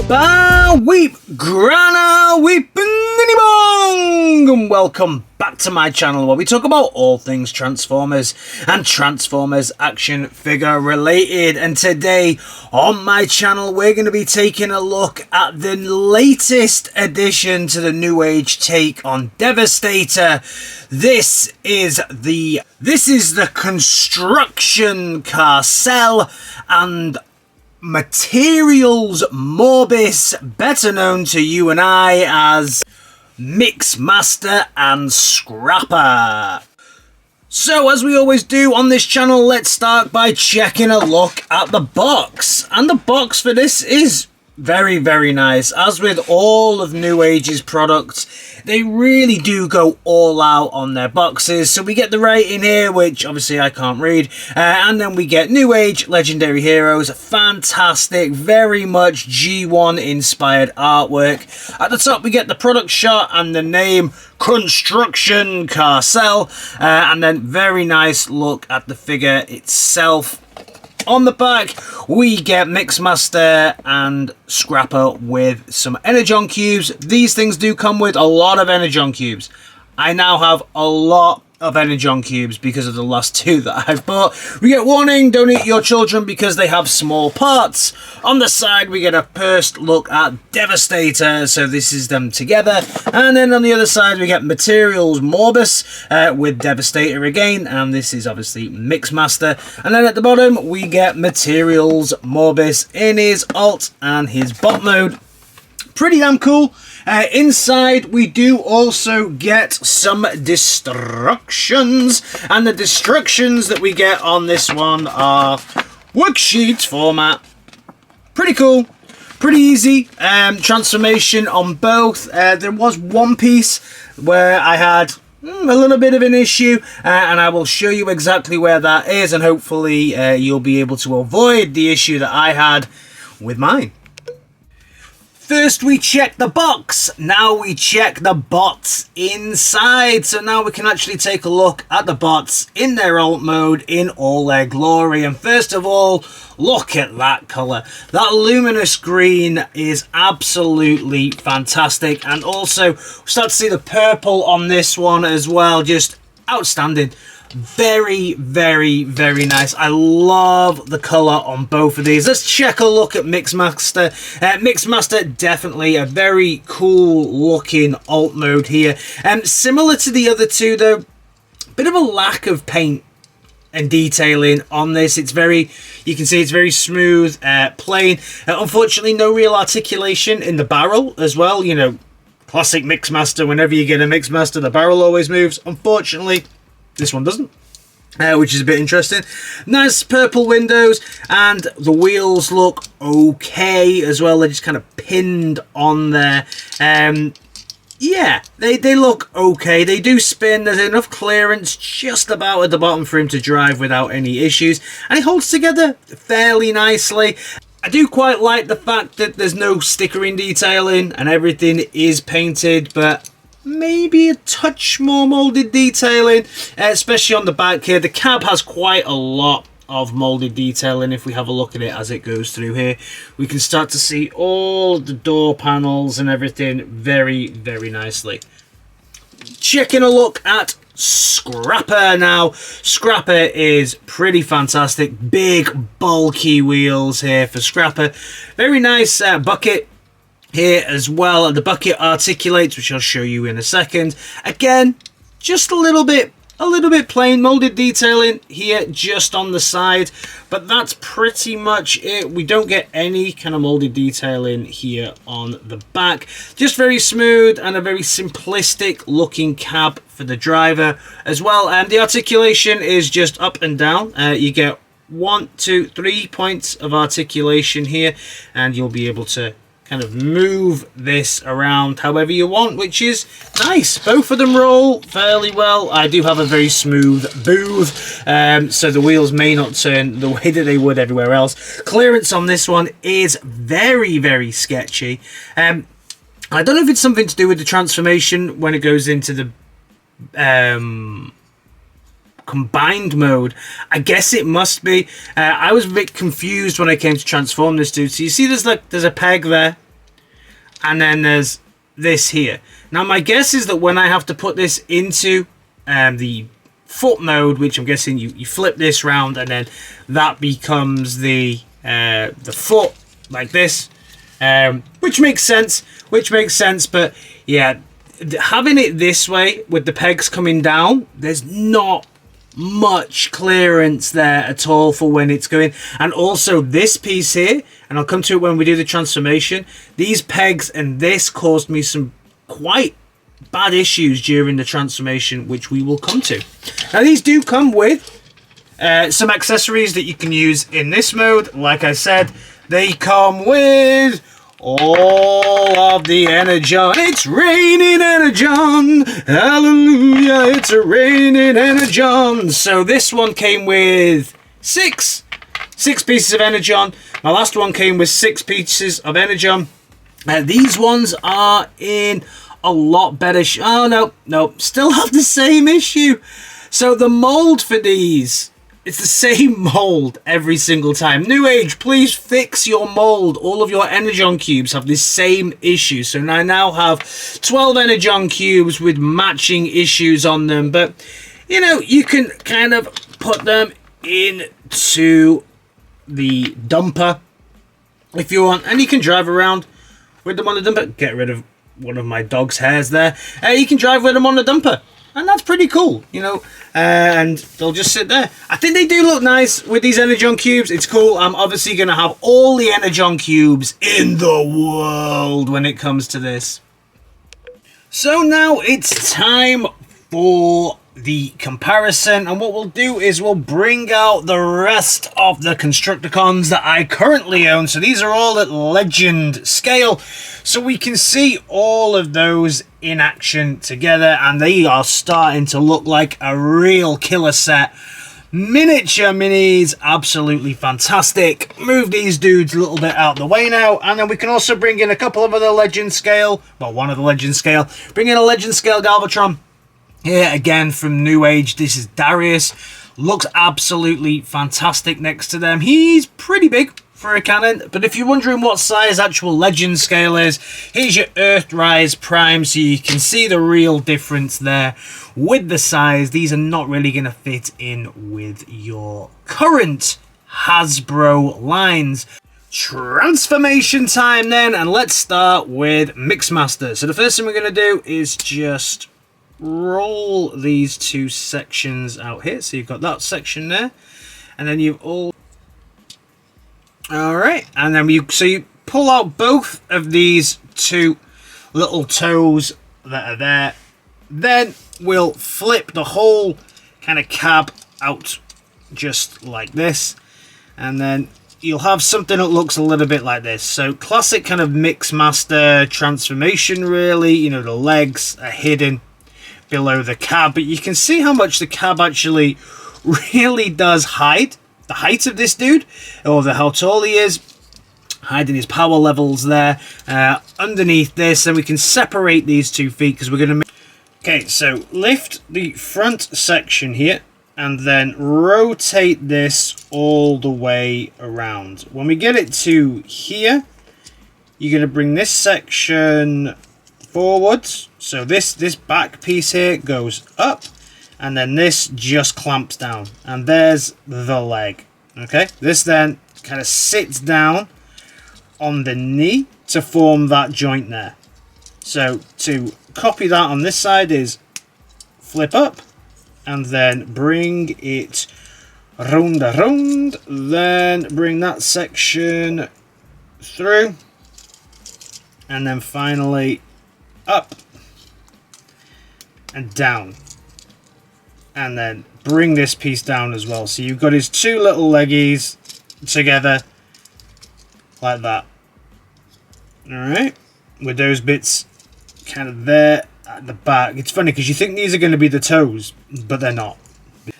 Ba weep, grana weep, bong, and welcome back to my channel where we talk about all things Transformers and Transformers action figure related. And today on my channel we're going to be taking a look at the latest addition to the Newage take on Devastator. This is the construction Carcel and Materials Morbus, better known to you and I as Mixmaster and Scrapper. So as we always do on this channel, let's start by checking a look at the box. And the box for this is very, very nice. As with all of Newage's products, they really do go all out on their boxes. So we get the rating here, which obviously I can't read. And then we get Newage Legendary Heroes. Fantastic, very much G1 inspired artwork. At the top we get the product shot and the name Construction Carcel. And then very nice look at the figure itself. On the back, we get Mixmaster and Scrapper with some Energon cubes. These things do come with a lot of Energon cubes. I now have a lot of Energon cubes because of the last two that I've bought. We get warning, don't eat your children because they have small parts. On the side, we get a first look at Devastator, so this is them together. And then on the other side, we get Materials Morbus with Devastator again, and this is obviously Mixmaster. And then at the bottom, we get Materials Morbus in his alt and his bot mode. Pretty damn cool. Inside, we do also get some destructions, and the destructions that we get on this one are worksheet format. Pretty cool, pretty easy. Transformation on both. There was one piece where I had a little bit of an issue, and I will show you exactly where that is, and hopefully you'll be able to avoid the issue that I had with mine. First we check the box, now we check the bots inside. So now we can actually take a look at the bots in their alt mode in all their glory. And first of all, look at that colour. That luminous green is absolutely fantastic. And also, we start to see the purple on this one as well, just outstanding. Very, very, very nice. I love the colour on both of these. Let's check a look at Mixmaster. Mixmaster, definitely a very cool looking alt mode here. Similar to the other two though, bit of a lack of paint and detailing on this. It's very, you can see it's very smooth, plain. Unfortunately, no real articulation in the barrel as well. You know, classic Mixmaster, whenever you get a Mixmaster, the barrel always moves. Unfortunately, this one doesn't, which is a bit interesting. Nice purple windows, and the wheels look okay as well. They're just kind of pinned on there. Yeah, they look okay. They do spin. There's enough clearance just about at the bottom for him to drive without any issues. And it holds together fairly nicely. I do quite like the fact that there's no stickering detailing and everything is painted, but maybe a touch more molded detailing, especially on the back here. The cab has quite a lot of molded detailing. If we have a look at it as it goes through here, we can start to see all the door panels and everything very, very nicely. Checking a look at Scrapper now. Scrapper is pretty fantastic. Big, bulky wheels here for Scrapper. Very nice bucket here as well. The bucket articulates, which I'll show you in a second. Again, just a little bit plain. Molded detailing here just on the side, but that's pretty much it. We don't get any kind of molded detailing here on the back. Just very smooth and a very simplistic looking cab for the driver as well. And the articulation is just up and down. You get 1, 2, 3 points of articulation here, and you'll be able to kind of move this around however you want, which is nice. Both of them roll fairly well. I do have a very smooth booth, so the wheels may not turn the way that they would everywhere else. Clearance on this one is very, very sketchy. I don't know if it's something to do with the transformation when it goes into the combined mode. I guess it must be. I was a bit confused when I came to transform this dude. So you see there's a peg there and then there's this here. Now my guess is that when I have to put this into the foot mode, which I'm guessing you flip this round, and then that becomes the foot like this, which makes sense. But yeah, having it this way with the pegs coming down, there's not much clearance there at all for when it's going. And also this piece here, and I'll come to it when we do the transformation, these pegs and this caused me some quite bad issues during the transformation, which we will come to. Now these do come with some accessories that you can use in this mode. Like I said, they come with all of the Energon. It's raining Energon. Hallelujah, it's a raining Energon. So this one came with six pieces of Energon. My last one came with 6 pieces of Energon. These ones are in a lot better oh no, still have the same issue. So the mold for these, it's the same mold every single time. Newage, please fix your mold. All of your Energon cubes have this same issue. So I now have 12 Energon cubes with matching issues on them. But, you know, you can kind of put them into the dumper if you want. And you can drive around with them on the dumper. Get rid of one of my dog's hairs there. You can drive with them on the dumper. And that's pretty cool, you know, and they'll just sit there. I think they do look nice with these Energon cubes. It's cool. I'm obviously going to have all the Energon cubes in the world when it comes to this. So now it's time for the comparison, and what we'll do is we'll bring out the rest of the Constructicons that I currently own. So these are all at Legend scale, so we can see all of those in action together, and they are starting to look like a real killer set. Miniature minis, absolutely fantastic. Move these dudes a little bit out the way now, and then we can also bring in a couple of other Legend scale, well, one of the Legend scale. Bring in a Legend scale Galvatron. Here again from Newage, this is Darius. Looks absolutely fantastic next to them. He's pretty big for a cannon, but if you're wondering what size actual Legend scale is, here's your Earthrise Prime, so you can see the real difference there with the size. These are not really going to fit in with your current Hasbro lines. Transformation time then, and let's start with Mixmaster. So the first thing we're going to do is just roll these 2 sections out here. So you've got that section there, and then you've all right, and then you pull out both of these 2 little toes that are there. Then we'll flip the whole kind of cab out just like this, and then you'll have something that looks a little bit like this. So classic kind of Mixmaster transformation, really. You know, the legs are hidden below the cab, but you can see how much the cab actually really does hide the height of this dude, or how tall he is, hiding his power levels there underneath this. And we can separate these 2 feet because we're going to okay, so lift the front section here and then rotate this all the way around. When we get it to here, you're going to bring this section forwards. So this back piece here goes up, and then this just clamps down, and there's the leg. Okay, this then kind of sits down on the knee to form that joint there. So to copy that on this side is flip up and then bring it round around, then bring that section through, and then finally up and down, and then bring this piece down as well. So you've got his 2 little leggies together like that. Alright, with those bits kind of there at the back. It's funny because you think these are going to be the toes, but they're not.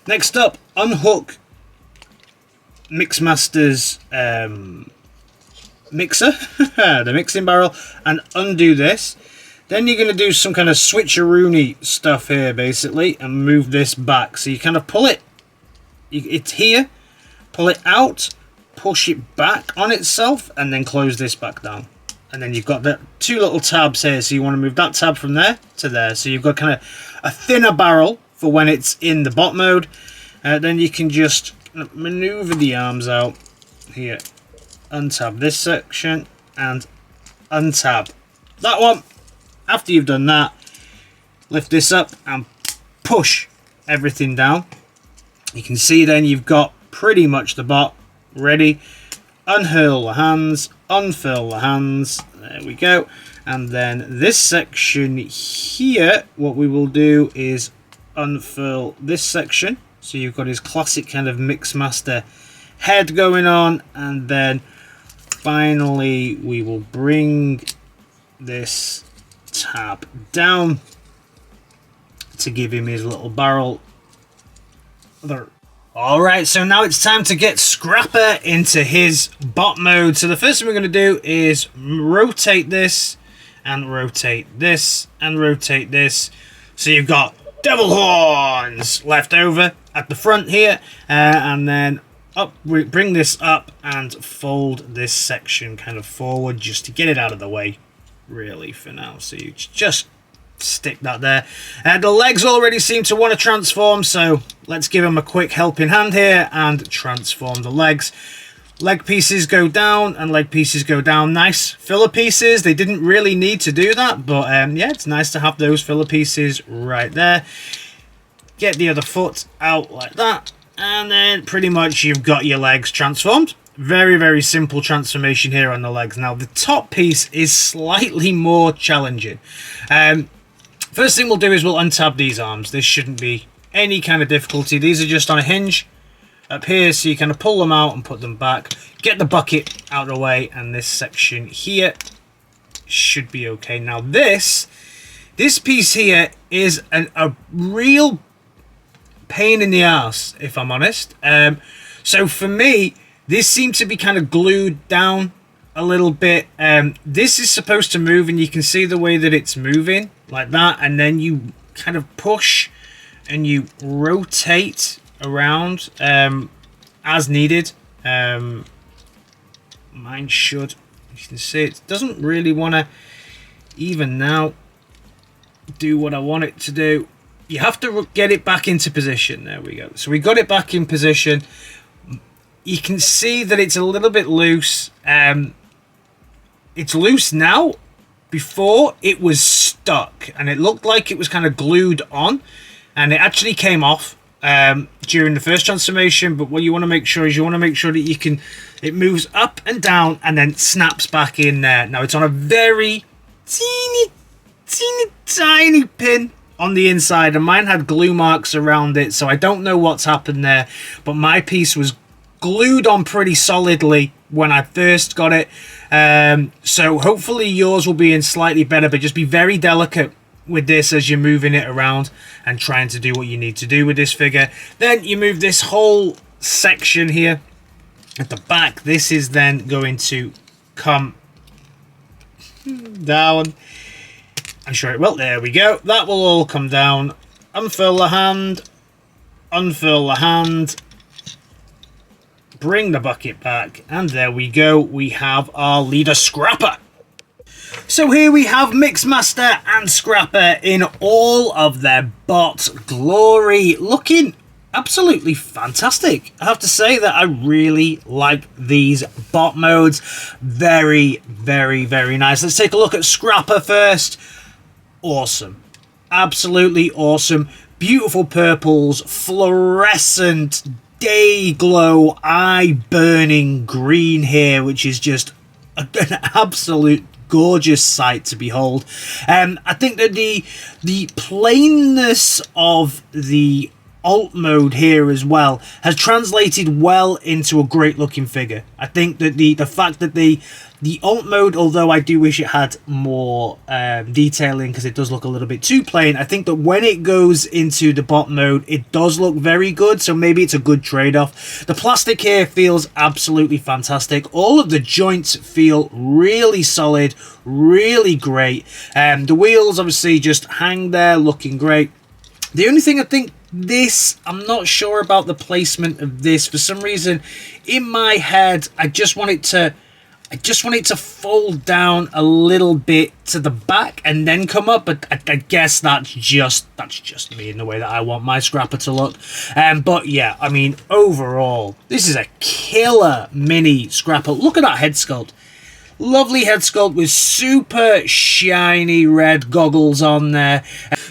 Next up, unhook Mixmaster's mixer, the mixing barrel, and undo this. Then you're going to do some kind of switcheroony stuff here, basically, and move this back. So you kind of pull it, it's here, pull it out, push it back on itself, and then close this back down. and then you've got the 2 little tabs here, so you want to move that tab from there to there, so you've got kind of a thinner barrel for when it's in the bot mode. Then you can just maneuver the arms out here, untab this section and untab that one. After you've done that, lift this up and push everything down. You can see then you've got pretty much the bot ready. Unhurl the hands, unfurl the hands, there we go. And then this section here, what we will do is unfurl this section. So you've got his classic kind of Mixmaster head going on, and then finally we will bring this tab down to give him his little barrel there. Alright, so now it's time to get Scrapper into his bot mode. So the first thing we're going to do is rotate this, and rotate this, and rotate this. So you've got devil horns left over at the front here, and then up, bring this up and fold this section kind of forward just to get it out of the way, really, for now. So you just stick that there. The legs already seem to want to transform, so let's give them a quick helping hand here and transform the legs. Leg pieces go down and leg pieces go down. Nice filler pieces. They didn't really need to do that, but yeah, it's nice to have those filler pieces right there. Get the other foot out like that, and then pretty much you've got your legs transformed. Very, very simple transformation here on the legs. Now, the top piece is slightly more challenging. First thing we'll do is we'll untab these arms. This shouldn't be any kind of difficulty. These are just on a hinge up here, so you kind of pull them out and put them back. Get the bucket out of the way, and this section here should be okay. Now, this piece here is a real pain in the ass, if I'm honest. So for me, this seems to be kind of glued down a little bit. This is supposed to move, and you can see the way that it's moving like that, and then you kind of push and you rotate around as needed. Mine should, you can see it doesn't really want to even now do what I want it to do. You have to get it back into position. There we go. So we got it back in position. You can see that it's a little bit loose. It's loose now. Before, it was stuck, and it looked like it was kind of glued on, and it actually came off during the first transformation. But what you want to make sure is you want to make sure that it moves up and down and then snaps back in there. Now, it's on a very teeny tiny pin on the inside, and mine had glue marks around it, so I don't know what's happened there, but my piece was glued on pretty solidly when I first got it. So hopefully yours will be in slightly better, but just be very delicate with this as you're moving it around and trying to do what you need to do with this figure. Then you move this whole section here at the back. This is then going to come down. I'm sure it will. There we go. That will all come down. Unfurl the hand. Unfurl the hand. Bring the bucket back. And there we go. We have our leader Scrapper. So here we have Mixmaster and Scrapper in all of their bot glory, looking absolutely fantastic. I have to say that I really like these bot modes. Very, very, very nice. Let's take a look at Scrapper first. Awesome. Absolutely awesome. Beautiful purples, fluorescent, day glow, eye burning green here, which is just an absolute gorgeous sight to behold. I think that the plainness of the alt mode here as well has translated well into a great looking figure. I think that the fact that the alt mode, although I do wish it had more detailing because it does look a little bit too plain, I think that when it goes into the bot mode, it does look very good, so maybe it's a good trade-off. The plastic here feels absolutely fantastic. All of the joints feel really solid, really great. The wheels obviously just hang there looking great. The only thing I think I'm not sure about the placement of this. For some reason, in my head, I just want it to I just want it to fold down a little bit to the back and then come up, but I guess that's just me in the way that I want my scrapper to look. But yeah, I mean, overall, this is a killer mini scrapper. Look at that head sculpt. Lovely head sculpt with super shiny red goggles on there.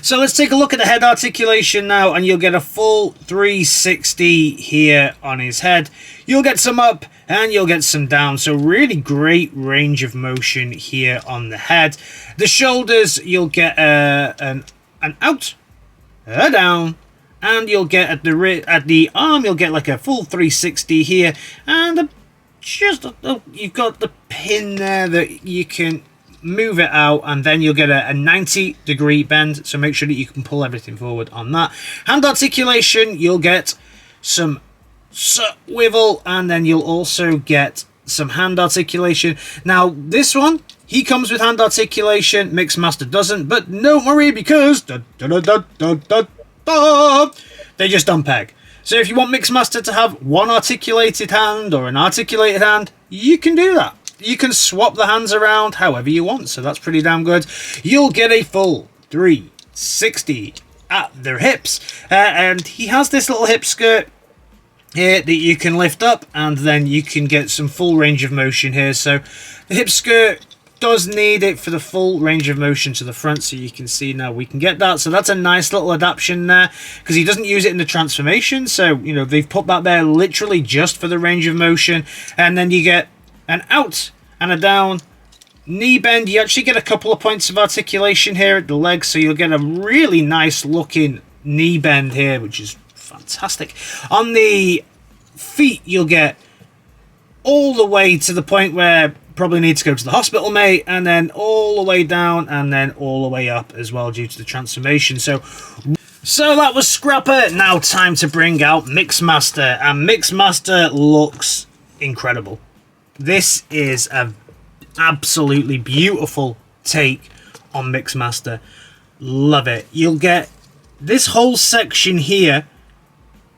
So let's take a look at the head articulation now, and you'll get a full 360 here on his head. You'll get some up and you'll get some down, so really great range of motion here on the head. The shoulders, you'll get an out, a down, and you'll get at the arm, you'll get like a full 360 here, and you've got the pin there that you can move it out, and then you'll get a 90-degree bend, so make sure that you can pull everything forward on that. Hand articulation, you'll get some swivel, and then you'll also get some hand articulation. Now this one, he comes with hand articulation, Mixmaster doesn't, but don't worry, because they just unpeg. So if you want Mixmaster to have one articulated hand or an articulated hand, you can do that. You can swap the hands around however you want, so that's pretty damn good. You'll get a full 360 at their hips, and he has this little hip skirt here that you can lift up, and then you can get some full range of motion here. So the hip skirt does need it for the full range of motion to the front, so you can see now we can get that. So that's a nice little adaptation there, because he doesn't use it in the transformation, so you know they've put that there literally just for the range of motion. And then you get an out and a down, knee bend. You actually get a couple of points of articulation here at the legs, so you'll get a really nice looking knee bend here, which is fantastic. On the feet, you'll get all the way to the point where probably need to go to the hospital, mate, and then all the way down, and then all the way up as well due to the transformation. So that was Scrapper. Now time to bring out Mixmaster, and Mixmaster looks incredible. This is a absolutely beautiful take on Mixmaster. Love it. You'll get this whole section here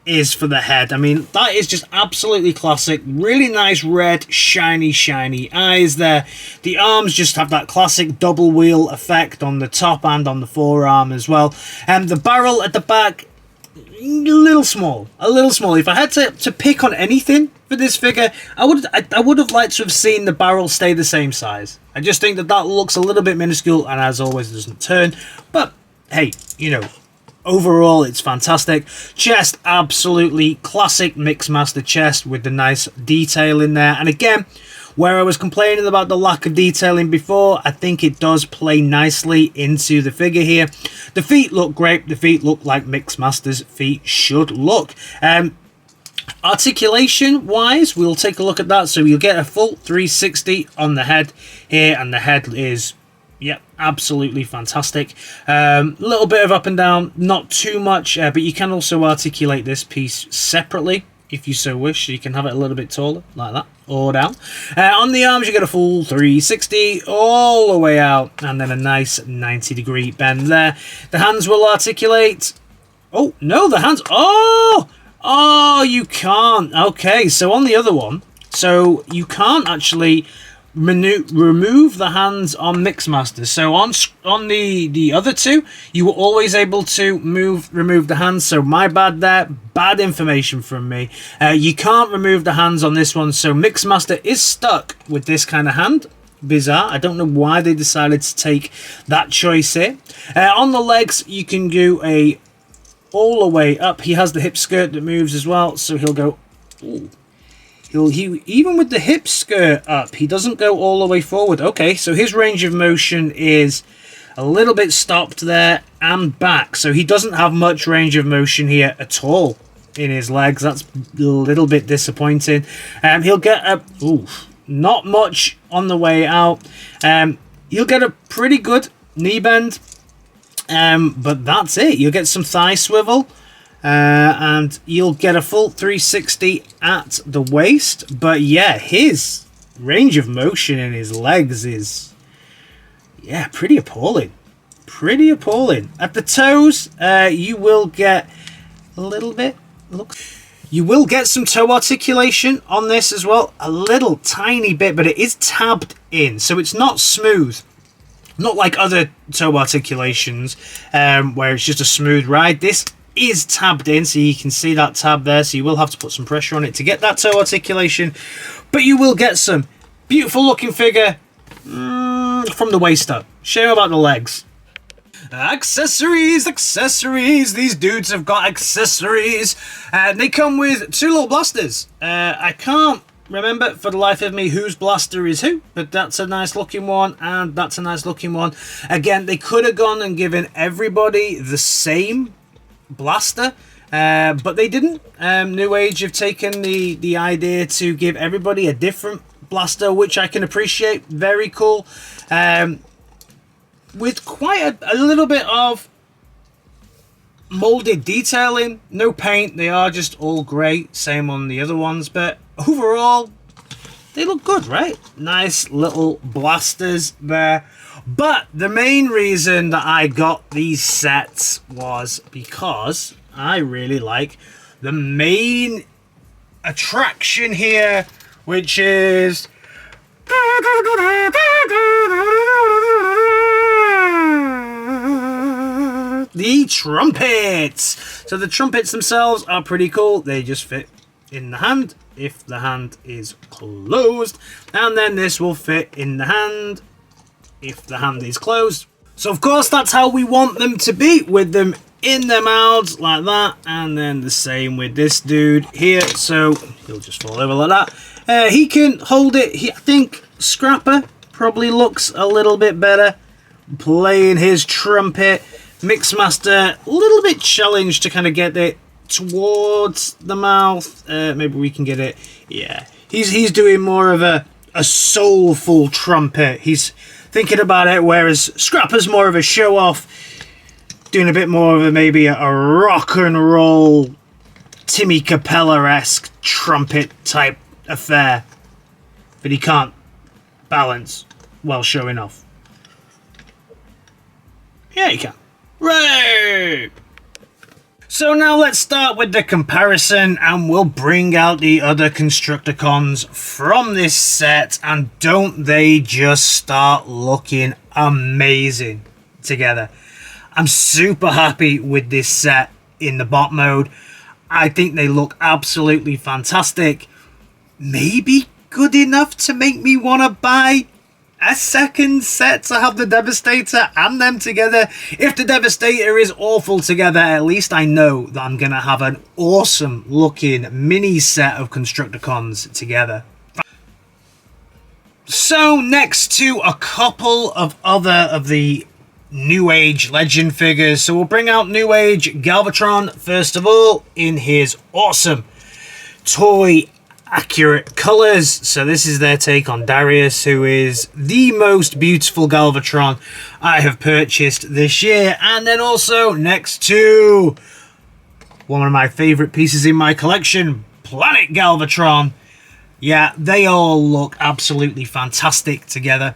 is for the head. I mean, that is just absolutely classic. Really nice red, shiny eyes there. The arms just have that classic double wheel effect on the top and on the forearm as well. And the barrel at the back, a little small. If I had to pick on anything for this figure, I would have liked to have seen the barrel stay the same size. I just think that looks a little bit minuscule, and as always, it doesn't turn. But hey, you know, overall, it's fantastic. Chest, absolutely classic Mixmaster chest with the nice detail in there. And again, where I was complaining about the lack of detailing before, I think it does play nicely into the figure here. The feet look great. The feet look like Mixmaster's feet should look. Articulation wise, we'll take a look at that. So you'll get a full 360 on the head here, and the head is, yeah, absolutely fantastic. Little bit of up and down, not too much, but you can also articulate this piece separately if you so wish. So you can have it a little bit taller, like that, or down. On the arms, you get a full 360 all the way out, and then a nice 90-degree bend there. The hands will articulate. Oh, no, the hands. Oh, you can't. Okay, so on the other one, so you can't actually remove the hands on Mixmaster. So on the other two, you were always able to remove the hands. So my bad there, bad information from me. You can't remove the hands on this one, so Mixmaster is stuck with this kind of hand. Bizarre. I don't know why they decided to take that choice here. On the legs, you can do a all the way up. He has the hip skirt that moves as well, so he'll go. Ooh. He even with the hip skirt up, he doesn't go all the way forward. Okay, so his range of motion is a little bit stopped there and back, so he doesn't have much range of motion here at all in his legs. That's a little bit disappointing. He'll get a not much on the way out. He'll get a pretty good knee bend, but that's it. You'll get some thigh swivel. And you'll get a full 360 at the waist. But yeah, his range of motion in his legs is, yeah, pretty appalling. Pretty appalling. At the toes, you will get a little bit. Look. You will get some toe articulation on this as well, a little tiny bit, but it is tabbed in, so it's not smooth. Not like other toe articulations where it's just a smooth ride. This is tabbed in, so you can see that tab there, so you will have to put some pressure on it to get that toe articulation, but you will get some beautiful looking figure from the waist up. Shame about the legs. Accessories, accessories. These dudes have got accessories. They come with 2 little blasters. I can't remember for the life of me whose blaster is who, but that's a nice looking one, and that's a nice looking one. Again, they could have gone and given everybody the same blaster, but they didn't. Newage have taken the idea to give everybody a different blaster, which I can appreciate. Very cool. With quite a little bit of molded detailing, no paint, they are just all grey, same on the other ones, but overall they look good, right? Nice little blasters there. But the main reason that I got these sets was because I really like the main attraction here, which is the trumpets. So the trumpets themselves are pretty cool. They just fit in the hand if the hand is closed, and then this will fit in the hand if the hand is closed. So of course that's how we want them to be, with them in their mouths like that, and then the same with this dude here, so he'll just fall over like that. He can hold it. I think Scrapper probably looks a little bit better playing his trumpet. Mixmaster, a little bit challenged to kind of get it towards the mouth. Maybe we can get it. Yeah, he's doing more of a soulful trumpet. He's thinking about it, whereas Scrapper's more of a show off, doing a bit more of maybe a rock and roll Timmy Capella-esque trumpet type affair, but he can't balance while showing off. Yeah, he can. Right. So now let's start with the comparison, and we'll bring out the other Constructicons from this set, and don't they just start looking amazing together. I'm super happy with this set in the bot mode. I think they look absolutely fantastic. Maybe good enough to make me want to buy a second set to have the Devastator and them together. If the Devastator is awful together, at least I know that I'm going to have an awesome looking mini set of Constructicons together. So next to a couple of other of the Newage Legend figures. So we'll bring out Newage Galvatron first of all in his awesome toy accurate colors. So this is their take on Darius, who is the most beautiful Galvatron I have purchased this year. And then also next to one of my favorite pieces in my collection, Planet Galvatron. Yeah, they all look absolutely fantastic together.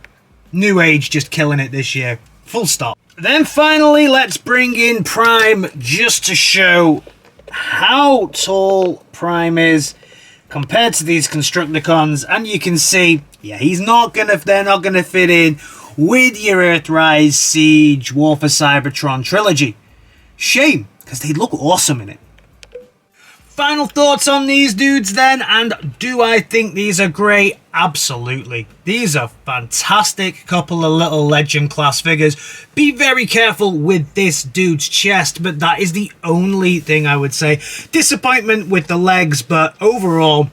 Newage just killing it this year. Full stop. Then finally, let's bring in Prime just to show how tall Prime is compared to these Constructicons, and you can see, yeah, they're not gonna fit in with your Earthrise, Siege, War for Cybertron trilogy. Shame, because they look awesome in it. Final thoughts on these dudes then, and do I think these are great? Absolutely. These are fantastic couple of little Legend class figures. Be very careful with this dude's chest, but that is the only thing I would say. Disappointment with the legs, but overall,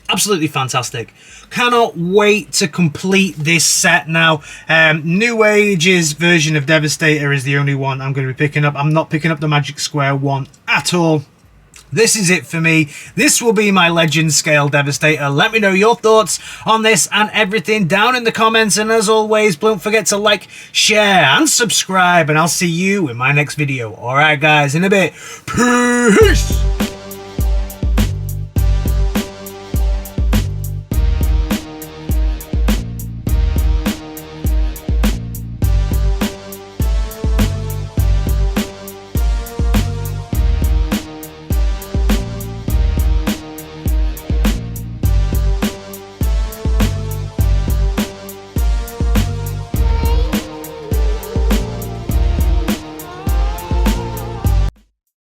absolutely fantastic. Cannot wait to complete this set now. Newage's version of Devastator is the only one I'm going to be picking up. I'm not picking up the Magic Square one at all. This is it for me. This will be my Legend scale Devastator. Let me know your thoughts on this and everything down in the comments. And as always, don't forget to like, share, and subscribe. And I'll see you in my next video. Alright guys, in a bit. Peace!